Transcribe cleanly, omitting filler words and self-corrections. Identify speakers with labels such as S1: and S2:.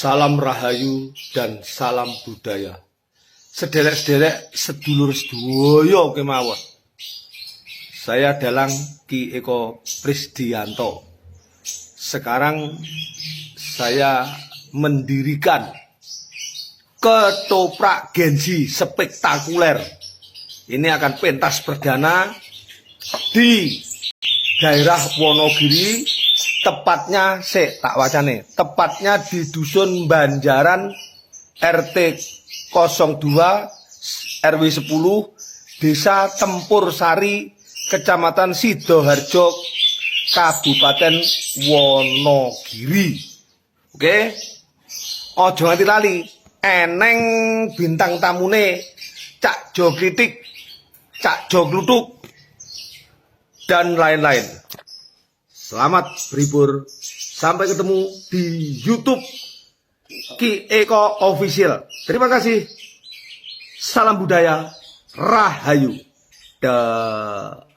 S1: Salam Rahayu dan salam budaya. Sederek-sederek sedulur sedoyo kemawon. Saya Dalang Ki Eko Prisdianto. Sekarang saya mendirikan ketoprak Genji spektakuler. Ini akan pentas perdana di daerah Wonogiri. Tepatnya, tak wacane, tepatnya di Dusun Banjaran RT 02 RW 10 Desa Tempur Sari Kecamatan Sidoharjo Kabupaten Wonogiri. Oke, ojo nganti lali, eneng bintang tamune Cak Jo Kritik, Cak Jo Glutuk, dan lain-lain. Selamat berhibur, sampai ketemu di YouTube Ki Eko Official. Terima kasih. Salam budaya, Rahayu. Dah.